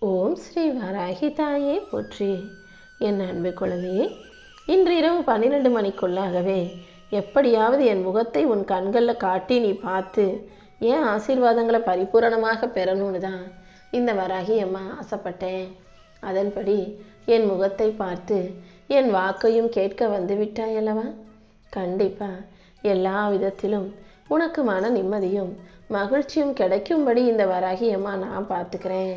ஓம் ஸ்ரீ வராகி தாயே போற்றி. என் அன்பு குழந்தையே, இன்று இரவு 12 மணிக்குள்ளாகவே எப்படியாவது என் முகத்தை உன் கண்களில் காட்டி நீ பார்த்து ஏன் ஆசீர்வாதங்களை பரிபூரணமாக பெறணும்னு தான் இந்த வராகி அம்மா ஆசைப்பட்டேன். அதன்படி என் முகத்தை பார்த்து என் வாக்கையும் கேட்க வந்து விட்டாய் அல்லவா? கண்டிப்பாக எல்லா விதத்திலும் உனக்கு மன நிம்மதியும் மகிழ்ச்சியும் கிடைக்கும்படி இந்த வராகி அம்மா நான் பார்த்துக்கிறேன்.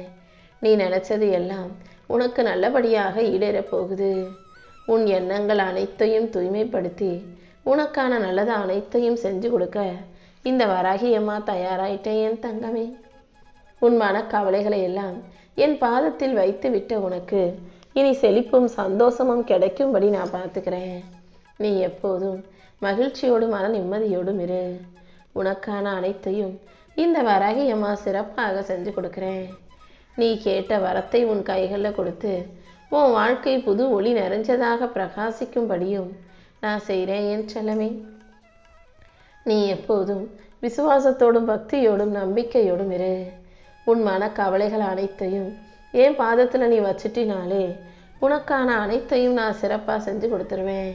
நீ நினச்சது எல்லாம் உனக்கு நல்லபடியாக ஈடேறப் போகுது. உன் எண்ணங்கள் அனைத்தையும் தூய்மைப்படுத்தி உனக்கான நல்லது அனைத்தையும் செஞ்சு கொடுக்க இந்த வராகி அம்மா தயாராயிட்டேன் என் தங்கமே. உன் மனக்கவலைகளை எல்லாம் என் பாதத்தில் வைத்து விட்ட உனக்கு இனி செழிப்பும் சந்தோஷமும் கிடைக்கும்படி நான் பார்த்துக்கிறேன். நீ எப்போதும் மகிழ்ச்சியோடும் மன நிம்மதியோடும் இரு. உனக்கான அனைத்தையும் இந்த வராகி அம்மா சிறப்பாக செஞ்சு கொடுக்குறேன். நீ கேட்ட வரத்தை உன் கைகளில் கொடுத்து உன் வாழ்க்கை புது ஒளி நிறைஞ்சதாக பிரகாசிக்கும்படியும் நான் செய்கிறேன் என் செல்லமே. நீ எப்போதும் விசுவாசத்தோடும் பக்தியோடும் நம்பிக்கையோடும் இரு. உன் மனக்கவலைகள் அனைத்தையும் என் பாதத்தில் நீ வச்சுட்டினாலே உனக்கான அனைத்தையும் நான் சிறப்பாக செஞ்சு கொடுத்துருவேன்.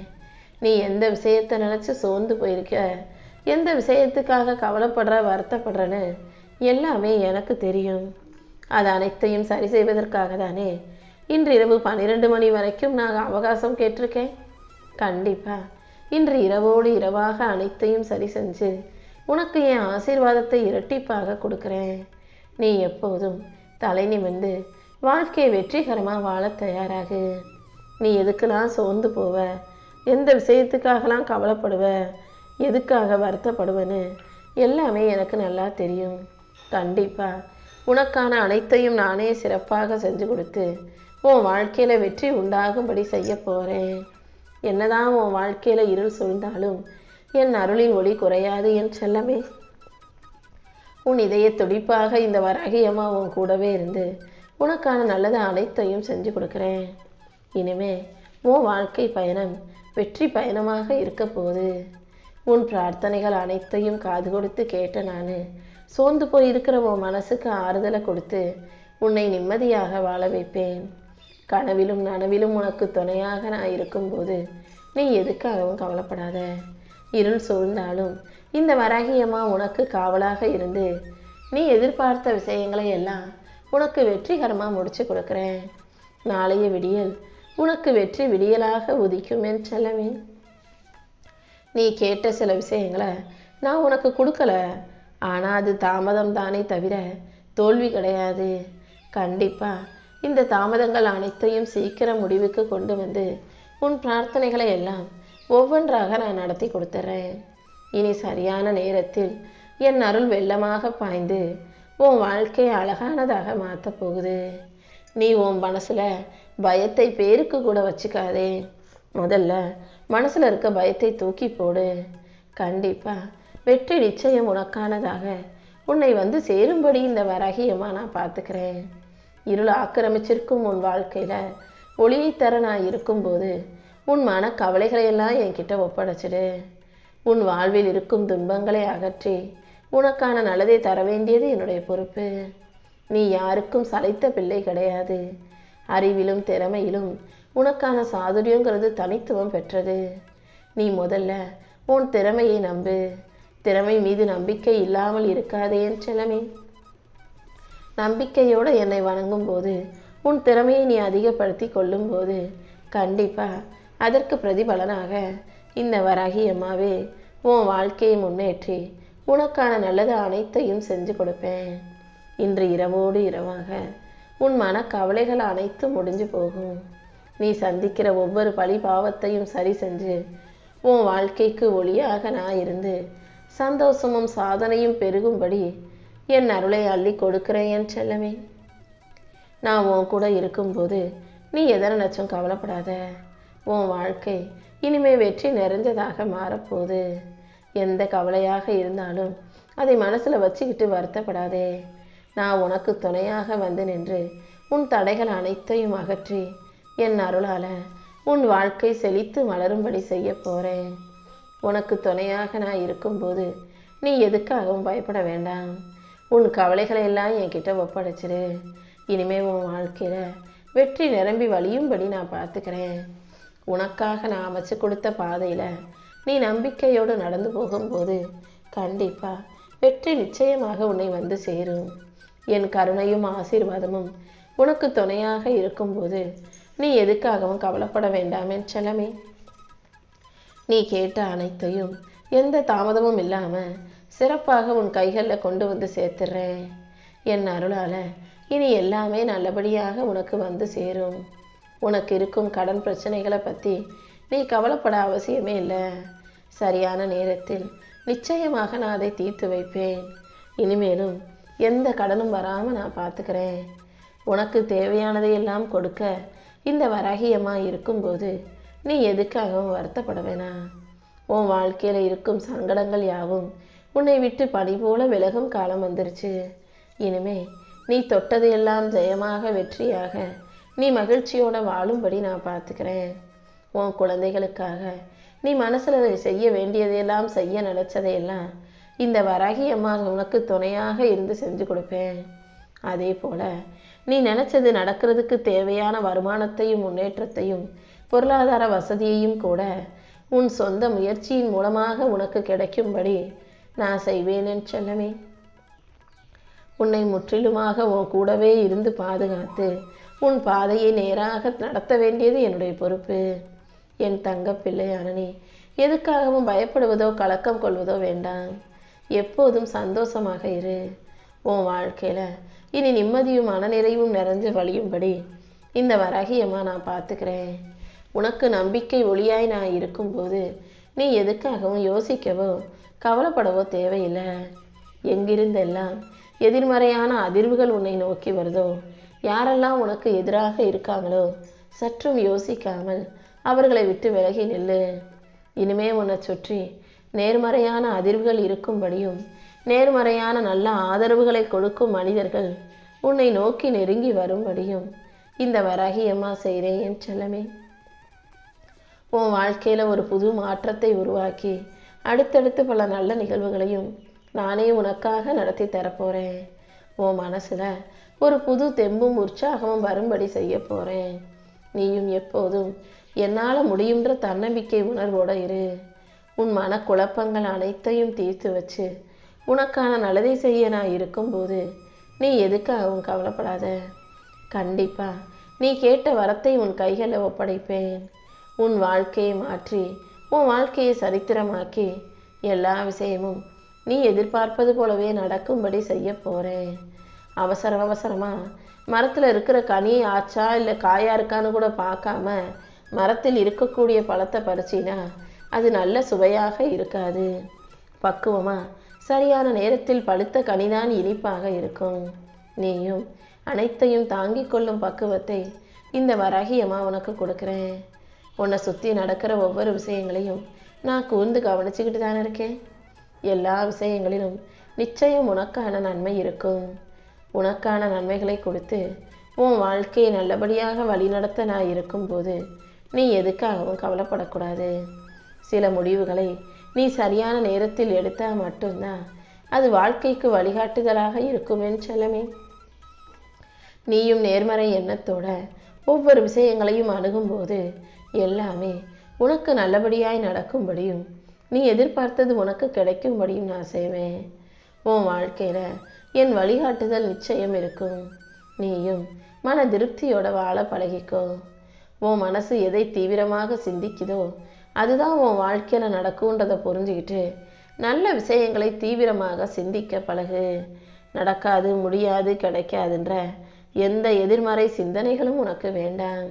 நீ எந்த விஷயத்தை நினச்சி சோர்ந்து போயிருக்க, எந்த விஷயத்துக்காக கவலைப்படுற வருத்தப்படுறன்னு எல்லாமே எனக்கு தெரியும். அது அனைத்தையும் சரி செய்வதற்காக தானே இன்று இரவு 12 மணி வரைக்கும் நான் அவகாசம் கேட்டிருக்கேன். கண்டிப்பாக இன்று இரவோடு இரவாக அனைத்தையும் சரி செஞ்சு உனக்கு என் ஆசீர்வாதத்தை இரட்டிப்பாக கொடுக்குறேன். நீ எப்போதும் தலை நிமிர்ந்து வாழ்க்கையை வெற்றிகரமாக வாழ தயாராகு. நீ எதுக்கெல்லாம் சோர்ந்து போவ, எந்த விஷயத்துக்காகலாம் கவலைப்படுவ, எதுக்காக வருத்தப்படுவேன்னு எல்லாமே எனக்கு நல்லா தெரியும். கண்டிப்பாக உனக்கான அனைத்தையும் நானே சிறப்பாக செஞ்சு கொடுத்து உன் வாழ்க்கையில் வெற்றி உண்டாகும்படி செய்ய போகிறேன். என்னதான் உன் வாழ்க்கையில் இருள் சூழ்ந்தாலும் என் அருளின் ஒளி குறையாது என் செல்லமே. உன் இதய துடிப்பாக இந்த வராகி அம்மா உன் கூடவே இருந்து உனக்கான நல்லது அனைத்தையும் செஞ்சு கொடுக்குறேன். இனிமே உன் வாழ்க்கை பயணம் வெற்றி பயணமாக இருக்க போகுது. உன் பிரார்த்தனைகள் அனைத்தையும் காது கொடுத்து கேட்ட நான் சோர்ந்து போய் இருக்கிற உன் மனசுக்கு ஆறுதலை கொடுத்து உன்னை நிம்மதியாக வாழ வைப்பேன். கனவிலும் நனவிலும் உனக்கு துணையாக நான் இருக்கும்போது நீ எதுக்காகவும் கவலைப்படாத. இருள் சூழ்ந்தாலும் இந்த வராகி அம்மா உனக்கு காவலாக இருந்து நீ எதிர்பார்த்த விஷயங்களை எல்லாம் உனக்கு வெற்றிகரமாக முடிச்சு கொடுக்குறேன். நாளைய விடியல் உனக்கு வெற்றி விடியலாக உதிக்கும் என் செல்லமே. நீ கேட்ட சில விஷயங்களை நான் உனக்கு கொடுக்கல, ஆனால் அது தாமதம் தானே தவிர தோல்வி கிடையாது. கண்டிப்பாக இந்த தாமதங்கள் அனைத்தையும் சீக்கிரம் முடிவுக்கு கொண்டு வந்து உன் பிரார்த்தனைகளை எல்லாம் ஒவ்வொன்றாக நான் நடத்தி கொடுத்துட்றேன். இனி சரியான நேரத்தில் என் அருள் வெள்ளமாக பாய்ந்து உன் வாழ்க்கையை அழகானதாக மாற்றப் போகுது. நீ உன் மனசில் பயத்தை பேருக்கு கூட வச்சுக்காதே. முதல்ல மனசில் இருக்க பயத்தை தூக்கி போடு. கண்டிப்பாக வெற்றி நிச்சயம் உனக்கானதாக உன்னை வந்து சேரும்படி இந்த வராகியமாக நான் பார்த்துக்கிறேன். இருள் ஆக்கிரமிச்சிருக்கும் உன் வாழ்க்கையில் ஒளியை தர நான் இருக்கும்போது உன் மன கவலைகளையெல்லாம் என்கிட்ட ஒப்படைச்சிடு. உன் வாழ்வில் இருக்கும் துன்பங்களை அகற்றி உனக்கான நல்லதை தர வேண்டியது என்னுடைய பொறுப்பு. நீ யாருக்கும் சளைத்த பிள்ளை கிடையாது. அறிவிலும் திறமையிலும் உனக்கான சாதுரியங்கிறது தனித்துவம் பெற்றது. நீ முதல்ல உன் திறமையை நம்பு. திறமை மீது நம்பிக்கை இல்லாமல் இருக்காதே என் செல்லமே. நம்பிக்கையோடு என்னை வணங்கும் போது உன் திறமையை நீ அதிகப்படுத்தி கொள்ளும் போது கண்டிப்பாக அதற்கு பிரதிபலனாக இந்த வராகி அம்மாவே உன் வாழ்க்கையை முன்னேற்றி உனக்கான நல்லது அனைத்தையும் செஞ்சு கொடுப்பேன். இன்று இரவோடு இரவாக உன் மன கவலைகள் அனைத்தும் முடிஞ்சு போகும். நீ சந்திக்கிற ஒவ்வொரு பழி பாவத்தையும் சரி செஞ்சு உன் வாழ்க்கைக்கு ஒளியாக நான் இருந்து சந்தோஷமும் சாதனையும் பெருகும்படி என் அருளை அள்ளி கொடுக்கிறேன் என் செல்லமே. நான் உன் கூட இருக்கும்போது நீ எதை நினச்சும் கவலைப்படாத. உன் வாழ்க்கை இனிமே வெற்றி நிறைஞ்சதாக மாறப்போகுது. எந்த கவலையாக இருந்தாலும் அதை மனசில் வச்சுக்கிட்டு வருத்தப்படாதே. நான் உனக்கு துணையாக வந்து நின்று உன் தடைகள் அனைத்தையும் அகற்றி என் அருளால் உன் வாழ்க்கை செழித்து மலரும்படி செய்ய போகிறேன். உனக்கு துணையாக நான் இருக்கும்போது நீ எதுக்காகவும் பயப்பட வேண்டாம். உன் கவலைகளை எல்லாம் என்கிட்ட ஒப்படைச்சிரு. இனிமே உன் வாழ்க்கையில் வெற்றி நிரம்பி வழியும்படி நான் பார்த்துக்கிறேன். உனக்காக நான் அமைச்சு கொடுத்த பாதையில் நீ நம்பிக்கையோடு நடந்து போகும்போது கண்டிப்பாக வெற்றி நிச்சயமாக உன்னை வந்து சேரும். என் கருணையும் ஆசீர்வாதமும் உனக்கு துணையாக இருக்கும்போது நீ எதுக்காகவும் கவலைப்பட வேண்டாம் என் செல்லமே. நீ கேட்ட அனைத்தையும் எந்த தாமதமும் இல்லாமல் சிறப்பாக உன் கைகளில் கொண்டு வந்து சேர்த்துறேன். என் அருளால் இனி எல்லாமே நல்லபடியாக உனக்கு வந்து சேரும். உனக்கு இருக்கும் கடன் பிரச்சனைகளை பற்றி நீ கவலைப்பட அவசியமே இல்லை. சரியான நேரத்தில் நிச்சயமாக நான் அதை தீர்த்து வைப்பேன். இனிமேலும் எந்த கடனும் வராமல் நான் பார்த்துக்கிறேன். உனக்கு தேவையானதை எல்லாம் கொடுக்க இந்த வராகியம்மா இருக்கும்போது நீ எதுக்காகவும் வருத்தப்பட வேணாம். உன் வாழ்க்கையில் இருக்கும் சங்கடங்கள் யாவும் உன்னை விட்டு பனி போல விலகும் காலம் வந்துருச்சு. இனிமே நீ தொட்டதையெல்லாம் ஜெயமாக வெற்றியாக நீ மகிழ்ச்சியோடு வாழும்படி நான் பார்த்துக்கிறேன். உன் குழந்தைகளுக்காக நீ மனசில் செய்ய வேண்டியதையெல்லாம் செய்ய நினச்சதையெல்லாம் இந்த வராகியம்மா உனக்கு துணையாக இருந்து செஞ்சு கொடுப்பேன். அதே போல் நீ நினச்சது நடக்கிறதுக்கு தேவையான வருமானத்தையும் முன்னேற்றத்தையும் பொருளாதார வசதியையும் கூட உன் சொந்த முயற்சியின் மூலமாக உனக்கு கிடைக்கும்படி நான் செய்வேன் என் செல்லமே. உன்னை முற்றிலுமாக உன் கூடவே இருந்து பாதுகாத்து உன் பாதையை நேராக நடத்த வேண்டியது என்னுடைய பொறுப்பு. என் தங்க பிள்ளையான நீ எதுக்காகவும் பயப்படுவதோ கலக்கம் கொள்வதோ வேண்டாம். எப்போதும் சந்தோஷமாக இரு. உன் வாழ்க்கையில் இனி நிம்மதியும் மனநிறைவும் நிறைஞ்சு வழியும்படி இந்த வராகியம்மா நான் பார்த்துக்கிறேன். உனக்கு நம்பிக்கை ஒளியாய் நான் இருக்கும்போது நீ எதுக்காகவும் யோசிக்கவோ கவலைப்படவோ தேவையில்லை. எங்கிருந்தெல்லாம் எதிர்மறையான அதிர்வுகள் உன்னை நோக்கி வருதோ, யாரெல்லாம் உனக்கு எதிராக இருக்காங்களோ சற்றும் யோசிக்காமல் அவர்களை விட்டு விலகி நில்லு. இனிமே உன்னை சுற்றி நேர்மறையான அதிர்வுகள் இருக்கும்படியும் நேர்மறையான நல்ல ஆதரவுகளை கொடுக்கும் மனிதர்கள் உன்னை நோக்கி நெருங்கி வரும்படியும் இந்த வராகியம்மா செய்கிறேன் என் செல்லமே. உன் வாழ்க்கையில் ஒரு புது மாற்றத்தை உருவாக்கி அடுத்தடுத்து பல நல்ல நிகழ்வுகளையும் நானே உனக்காக நடத்தி தரப்போகிறேன். உன் மனசில் ஒரு புது தெம்பும் உற்சாகமும் வரும்படி செய்ய போகிறேன். நீயும் எப்போதும் என்னால் முடியுன்ற தன்னம்பிக்கை உணர்வோடு இரு. உன் மனக்குழப்பங்கள் அனைத்தையும் தீர்த்து வச்சு உனக்கான நல்லதை செய்ய நான் இருக்கும்போது நீ எதுக்காகவும் கவலைப்படாத. கண்டிப்பாக நீ கேட்ட வரத்தை உன் கைகளில் ஒப்படைப்பேன். உன் வாழ்க்கையை மாற்றி உன் வாழ்க்கையை சரித்திரமாக்கி எல்லா விஷயமும் நீ எதிர்பார்ப்பது போலவே நடக்கும்படி செய்ய போகிறேன். அவசரமாக மரத்தில் இருக்கிற கனி ஆச்சா இல்லை காயா இருக்கான்னு கூட பார்க்காம மரத்தில் இருக்கக்கூடிய பழத்தை பறிச்சினா அது நல்ல சுவையாக இருக்காது. பக்குவமாக சரியான நேரத்தில் பழுத்த கனிதான் இனிப்பாக இருக்கும். நீயும் அனைத்தையும் தாங்கிக் கொள்ளும் பக்குவத்தை இந்த வராகியம்மா உனக்கு கொடுக்குறேன். உன்னை சுற்றி நடக்கிற ஒவ்வொரு விஷயங்களையும் நான் கூர்ந்து கவனிச்சுக்கிட்டு தானே இருக்கேன். எல்லா விஷயங்களிலும் நிச்சயம் உனக்கான நன்மை இருக்கும். உனக்கான நன்மைகளை கொடுத்து உன் வாழ்க்கையை நல்லபடியாக வழிநடத்த நான் இருக்கும்போது நீ எதுக்காகவும் கவலைப்படக்கூடாது. சில முடிவுகளை நீ சரியான நேரத்தில் எடுத்தால் மட்டும்தான் அது வாழ்க்கைக்கு வழிகாட்டுதலாக இருக்கும் என் செல்லமே. நீயும் நேர்மறை எண்ணத்தோட ஒவ்வொரு விஷயங்களையும் அணுகும்போது எல்லாமே உனக்கு நல்லபடியாய் நடக்கும்படியும் நீ எதிர்பார்த்தது உனக்கு கிடைக்கும்படியும் நான் செய்வேன். உன் வாழ்க்கையில் என் வழிகாட்டுதல் நிச்சயம் இருக்கும். நீயும் மன திருப்தியோட வாழ பழகிக்கோ. உன் மனசு எதை தீவிரமாக சிந்திக்குதோ அதுதான் உன் வாழ்க்கையில் நடக்கும்ன்றதை புரிஞ்சுக்கிட்டு நல்ல விஷயங்களை தீவிரமாக சிந்திக்க பழகு. நடக்காது, முடியாது, கிடைக்காதுன்ற எந்த எதிர்மறை சிந்தனைகளும் உனக்கு வேண்டாம்.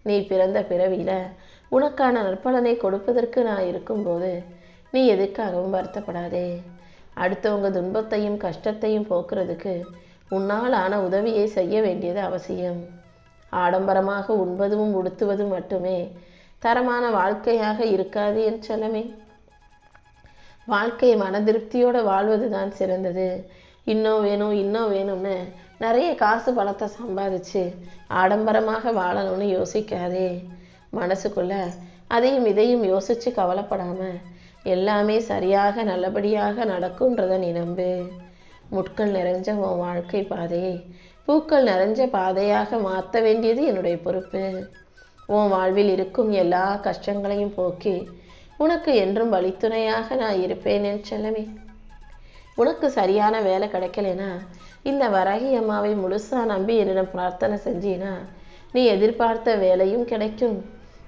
நீ பிறந்த பிறவியில் உனக்கான நற்பலனை கொடுப்பதற்கு நான் இருக்கும்போது நீ எதுக்காகவும் வருத்தப்படாதே. அடுத்தவங்க துன்பத்தையும் கஷ்டத்தையும் போக்குறதுக்கு உன்னால் ஆன உதவியை செய்ய வேண்டியது அவசியம். ஆடம்பரமாக உண்பதும் உடுத்துவதும் மட்டுமே தரமான வாழ்க்கையாக இருக்காது என் செல்லமே. வாழ்க்கையை மன திருப்தியோடு வாழ்வது தான் சிறந்தது. இன்னும் வேணும்னு நிறைய காசு பணத்தை சம்பாதிச்சு ஆடம்பரமாக வாழணும்னு யோசிக்காதே. மனசுக்குள்ள அதையும் இதையும் யோசித்து கவலைப்படாமல் எல்லாமே சரியாக நல்லபடியாக நடக்கும்ன்றதை நீ நம்பு. முட்கள் நிறைஞ்ச உன் வாழ்க்கை பாதையை பூக்கள் நிறைஞ்ச பாதையாக மாற்ற வேண்டியது என்னுடைய பொறுப்பு. உன் வாழ்வில் இருக்கும் எல்லா கஷ்டங்களையும் போக்கி உனக்கு என்றும் வழித்துணையாக நான் இருப்பேன் என் செல்லமே. உனக்கு சரியான வேலை கிடைக்கலனா இந்த வராகி அம்மாவை முழுசா நம்பி என்னிடம் பிரார்த்தனை செஞ்சினா நீ எதிர்பார்த்த வேலையும் கிடைக்கும்,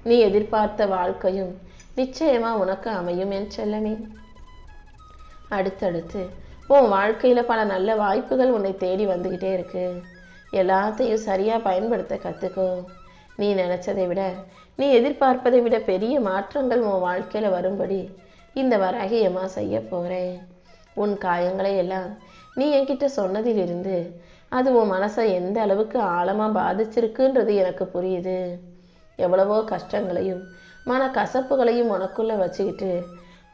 நீ எதிர்பார்த்த வாழ்க்கையும் நிச்சயமா உனக்கு அமையும் என் செல்லமே. அடுத்தடுத்து உன் வாழ்க்கையில பல நல்ல வாய்ப்புகள் உன்னை தேடி வந்துகிட்டே இருக்கு. எல்லாத்தையும் சரியா பயன்படுத்த கத்துக்கோ. நீ நினைச்சதை விட, நீ எதிர்பார்ப்பதை விட பெரிய மாற்றங்கள் உன் வாழ்க்கையில வரும்படி இந்த வராகி அம்மா செய்ய போறேன். உன் காயங்களை எல்லாம் நீ என்கிட்ட சொன்னதிலிருந்து அது உன் மனசை எந்த அளவுக்கு ஆழமா பாதிச்சிருக்குன்றது எனக்கு புரியுது. எவ்வளவோ கஷ்டங்களையும் மன கசப்புகளையும் உனக்குள்ள வச்சுக்கிட்டு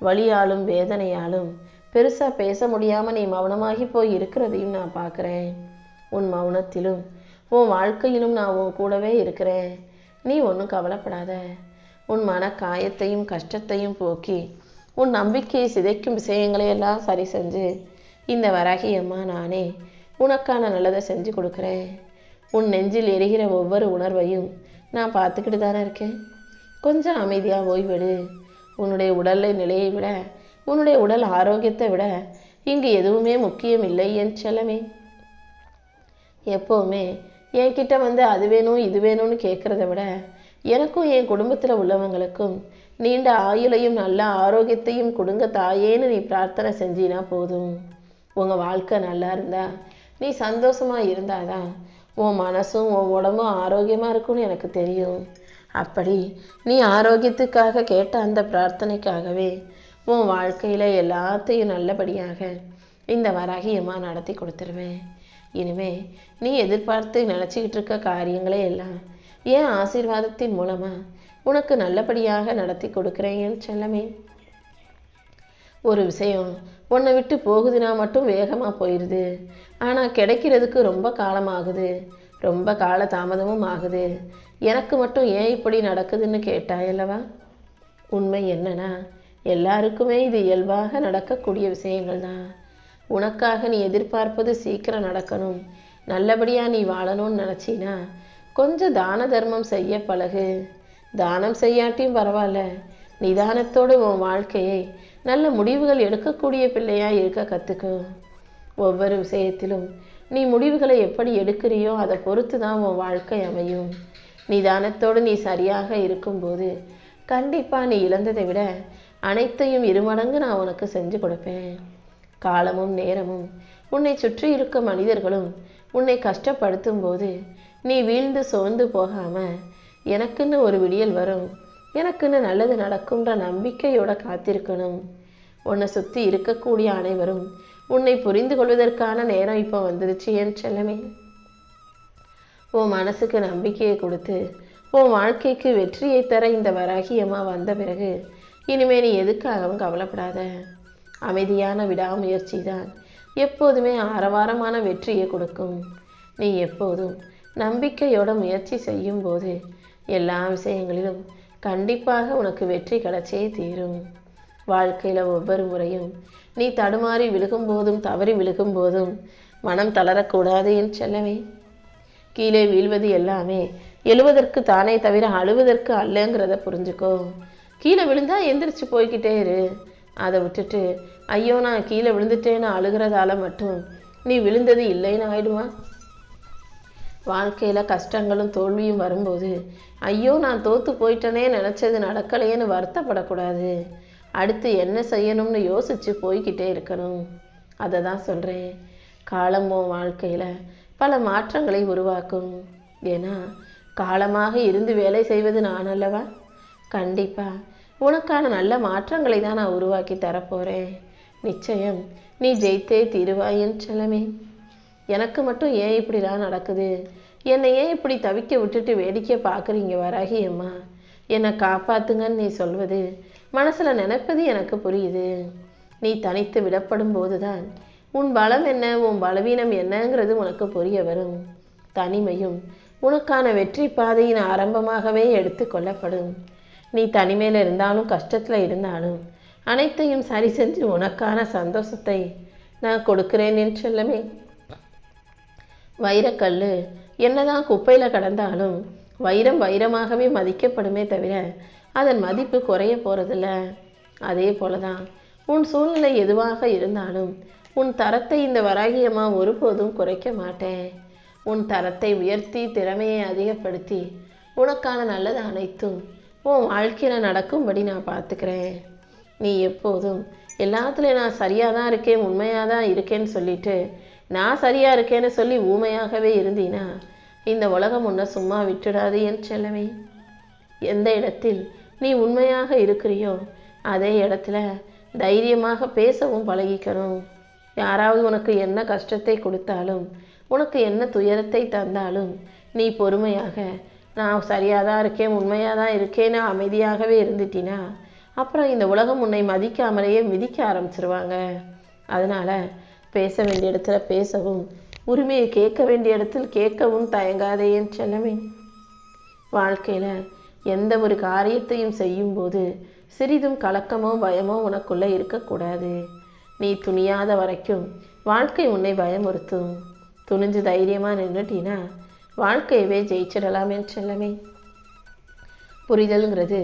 வலியாலும் வேதனையாலும் பெருசா பேச முடியாம நீ மௌனமாகி போய் இருக்கிறதையும் நான் பார்க்குறேன். உன் மௌனத்திலும் உன் வாழ்க்கையிலும் நான் உன் கூடவே இருக்கிறேன். நீ ஒன்றும் கவலைப்படாத. உன் மன காயத்தையும் கஷ்டத்தையும் போக்கி உன் நம்பிக்கையை சிதைக்கும் விஷயங்களை எல்லாம் சரி செஞ்சு இந்த வராகி அம்மா நானே உனக்கான நல்லதை செஞ்சு கொடுக்குறேன். உன் நெஞ்சில் எரிகிற ஒவ்வொரு உணர்வையும் நான் பார்த்துக்கிட்டு தானே இருக்கேன். கொஞ்சம் அமைதியாக ஓய்வெடு. உன்னுடைய உடலை நிலையை விட, உன்னுடைய உடல் ஆரோக்கியத்தை விட இங்கு எதுவுமே முக்கியம் இல்லை என் செல்லமே. எப்போவுமே என்கிட்ட வந்து அது வேணும் இது வேணும்னு கேட்குறத விட எனக்கும் என் குடும்பத்தில் உள்ளவங்களுக்கும் நீண்ட ஆயுளையும் நல்ல ஆரோக்கியத்தையும் கொடுங்க தாயேன்னு நீ பிரார்த்தனை செஞ்சினா போதும். உங்கள் வாழ்க்கை நல்லா இருந்தா, நீ சந்தோஷமாக இருந்தாதான் உன் மனசும் உன் உடம்பும் ஆரோக்கியமாக இருக்கும்னு எனக்கு தெரியும். அப்படி நீ ஆரோக்கியத்துக்காக கேட்ட அந்த பிரார்த்தனைக்காகவே உன் வாழ்க்கையில் எல்லாத்தையும் நல்லபடியாக இந்த வராகி அம்மா நடத்தி கொடுத்துருவேன். இனிமே நீ எதிர்பார்த்து நினச்சிக்கிட்டு இருக்க காரியங்களே எல்லாம் என் ஆசீர்வாதத்தின் மூலமாக உனக்கு நல்லபடியாக நடத்தி கொடுக்குறேன் என் செல்லமே. ஒரு விஷயம் உன்னை விட்டு போகுதுன்னா மட்டும் வேகமாக போயிடுது, ஆனால் கிடைக்கிறதுக்கு ரொம்ப காலமாகுது, ரொம்ப கால தாமதமும் ஆகுது. எனக்கு மட்டும் ஏன் இப்படி நடக்குதுன்னு கேட்டாயல்லவா? உண்மை என்னன்னா எல்லாருக்குமே இது இயல்பாக நடக்கக்கூடிய விஷயங்கள் தான். உனக்காக நீ எதிர்பார்ப்பது சீக்கிரம் நடக்கணும், நல்லபடியாக நீ வாழணும்னு நினச்சினா கொஞ்சம் தான தர்மம் செய்ய பழகு. தானம் செய்யாட்டியும் பரவாயில்ல, நிதானத்தோடு உன் வாழ்க்கையை நல்ல முடிவுகள் எடுக்கக்கூடிய பிள்ளையாக இருக்க கற்றுக்கோ. ஒவ்வொரு விஷயத்திலும் நீ முடிவுகளை எப்படி எடுக்கிறியோ அதை பொறுத்து தான் உன் வாழ்க்கை அமையும். நிதானத்தோடு நீ சரியாக இருக்கும்போது கண்டிப்பாக நீ இழந்ததை விட அனைத்தையும் இருமடங்கு நான் உனக்கு செஞ்சு கொடுப்பேன். காலமும் நேரமும் உன்னை சுற்றி இருக்க மனிதர்களும் உன்னை கஷ்டப்படுத்தும் போது நீ வீழ்ந்து சோர்ந்து போகாமல் எனக்குன்னு ஒரு விடியல் வரும், எனக்குன்னு நல்லது நடக்கும்ன்ற நம்பிக்கையோட காத்திருக்கணும். உன்னை சுற்றி இருக்கக்கூடிய அனைவரும் உன்னை புரிந்து கொள்வதற்கான நேரம் இப்போ வந்துருச்சு என் செல்லமே. உன் மனசுக்கு நம்பிக்கையை கொடுத்து உன் வாழ்க்கைக்கு வெற்றியை தர இந்த வராகி அம்மா வந்த பிறகு இனிமே நீ எதுக்காகவும் கவலைப்படாத. அமைதியான விடாமுயற்சி தான் எப்போதுமே ஆரவாரமான வெற்றியை கொடுக்கும். நீ எப்போதும் நம்பிக்கையோட முயற்சி செய்யும் போது எல்லா விஷயங்களிலும் கண்டிப்பாக உனக்கு வெற்றி கிடைச்சே தீரும். வாழ்க்கையில் ஒவ்வொரு முறையும் நீ தடுமாறி விழுகும்போதும் தவறி விழுகும்போதும் மனம் தளரக்கூடாது என் செல்லமே. கீழே வீழ்வது எல்லாமே எழுவதற்கு தானே தவிர அழுவதற்கு அல்லங்கிறத புரிஞ்சுக்கோ. கீழே விழுந்தா எந்திரிச்சு போய்கிட்டே இரு. அதை விட்டுட்டு ஐயோ நான் கீழே விழுந்துட்டேன்னு அழுகிறதால மட்டும் நீ விழுந்தது இல்லைன்னு ஆயிடுமா? வாழ்க்கையில் கஷ்டங்களும் தோல்வியும் வரும்போது ஐயோ நான் தோற்று போயிட்டனே, நினச்சது நடக்கலையேன்னு வருத்தப்படக்கூடாது. அடுத்து என்ன செய்யணும்னு யோசித்து போய்கிட்டே இருக்கணும். அதை தான் சொல்கிறேன். காலம் உன் வாழ்க்கையில் பல மாற்றங்களை உருவாக்கும். ஏன்னா காலமாக இருந்து வேலை செய்வது நான் அல்லவா? கண்டிப்பாக உனக்கான நல்ல மாற்றங்களை தான் நான் உருவாக்கி தரப்போகிறேன். நிச்சயம் நீ ஜெயித்தே தீருவாயின் செல்லமே. எனக்கு மட்டும் ஏன் இப்படிலாம் நடக்குது, என்னை ஏன் இப்படி தவிக்க விட்டுட்டு வேடிக்கை பார்க்குறீங்க வராகி அம்மா, என்னை காப்பாத்துங்கன்னு நீ சொல்வது மனசில் நினைப்பது எனக்கு புரியுது. நீ தனித்து விடப்படும் போது தான் உன் பலம் என்ன உன் பலவீனம் என்னங்கிறது உனக்கு புரிய வரும். தனிமையும் உனக்கான வெற்றி பாதையின் ஆரம்பமாகவே எடுத்து கொள்ளப்படும். நீ தனிமையில் இருந்தாலும் கஷ்டத்தில் இருந்தாலும் அனைத்தையும் சரி செஞ்சு உனக்கான சந்தோஷத்தை நான் கொடுக்கிறேன் என் செல்லமே. வைரக்கல் என்னதான் குப்பையில் கடந்தாலும் வைரம் வைரமாகவே மதிக்கப்படுமே தவிர அதன் மதிப்பு குறைய போகிறதில்ல. அதே போல தான் உன் சூழ்நிலை எதுவாக இருந்தாலும் உன் தரத்தை இந்த வராகியம்மா ஒருபோதும் குறைக்க மாட்டேன். உன் தரத்தை உயர்த்தி திறமையை அதிகப்படுத்தி உனக்கான நல்லது அனைத்தும் உன் வாழ்க்கையில் நடக்கும்படி நான் பார்த்துக்கிறேன். நீ எப்போதும் எல்லாத்துலேயும் நான் சரியாக தான் இருக்கேன், உண்மையாக தான் இருக்கேன்னு சொல்லிட்டு நான் சரியாக இருக்கேன்னு சொல்லி ஊமையாகவே இருந்தீனா இந்த உலகம் உன்னை சும்மா விட்டுடாது என் செல்லமே. எந்த இடத்தில் நீ உண்மையாக இருக்கிறியோ அதே இடத்துல தைரியமாக பேசவும் பழகிக்கணும். யாராவது உனக்கு என்ன கஷ்டத்தை கொடுத்தாலும் உனக்கு என்ன துயரத்தை தந்தாலும் நீ பொறுமையாக நான் சரியாக தான் இருக்கேன், உண்மையாக தான் இருக்கேன்னு அமைதியாகவே இருந்துட்டினா அப்புறம் இந்த உலகம் உன்னை மதிக்காமலேயே மிதிக்க ஆரம்பிச்சிருவாங்க. அதனால் பேச வேண்டிய இடத்துல பேசவும், உரிமையை கேட்க வேண்டிய இடத்தில் கேட்கவும் தயங்காதே என் செல்லமே. வாழ்க்கையில் எந்த ஒரு காரியத்தையும் செய்யும்போது சிறிதும் கலக்கமோ பயமோ உனக்குள்ளே இருக்கக்கூடாது. நீ துணியாத வரைக்கும் வாழ்க்கை உன்னை பயமுறுத்தும். துணிஞ்சு தைரியமாக நின்றுட்டினா வாழ்க்கையவே ஜெயிச்சிடலாம் என் செல்லமே. புரிதல்ங்கிறது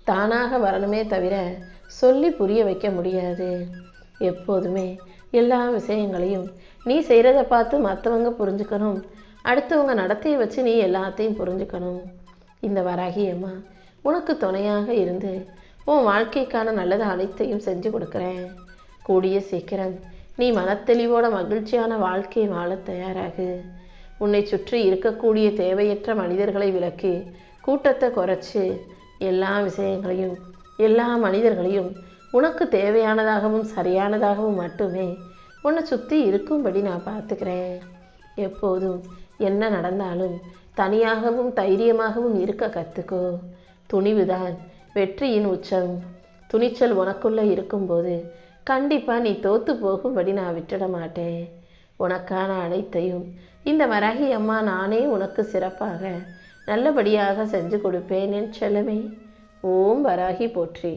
தானாக வரணுமே தவிர சொல்லி புரிய வைக்க முடியாது. எப்போதுமே எல்லா விஷயங்களையும் நீ செய்கிறத பார்த்து மற்றவங்க புரிஞ்சுக்கணும், அடுத்தவங்க நடத்தையை வச்சு நீ எல்லாத்தையும் புரிஞ்சுக்கணும். இந்த வராகியம்மா உனக்கு துணையாக இருந்து உன் வாழ்க்கைக்கான நல்லது அனைத்தையும் செஞ்சு கொடுக்குறேன். கூடிய சீக்கிரம் நீ மனத்தெளிவோட மகிழ்ச்சியான வாழ்க்கையை வாழ தயாராகு. உன்னை சுற்றி இருக்கக்கூடிய தேவையற்ற மனிதர்களை விலக்கி கூட்டத்தை குறைச்சி எல்லா விஷயங்களையும் எல்லா மனிதர்களையும் உனக்கு தேவையானதாகவும் சரியானதாகவும் மட்டுமே உன்னை சுற்றி இருக்கும்படி நான் பார்த்துக்கிறேன். எப்போதும் என்ன நடந்தாலும் தனியாகவும் தைரியமாகவும் இருக்க கற்றுக்கோ. துணிவுதான் வெற்றியின் உச்சம். துணிச்சல் உனக்குள்ளே இருக்கும்போது கண்டிப்பாக நீ தோற்று போகும்படி நான் விட்டுட மாட்டேன். உனக்கான அனைத்தையும் இந்த வராகி அம்மா நானே உனக்கு சிறப்பாக நல்லபடியாக செஞ்சு கொடுப்பேன் என் செல்லமே. ஓம் வராகி போற்றி.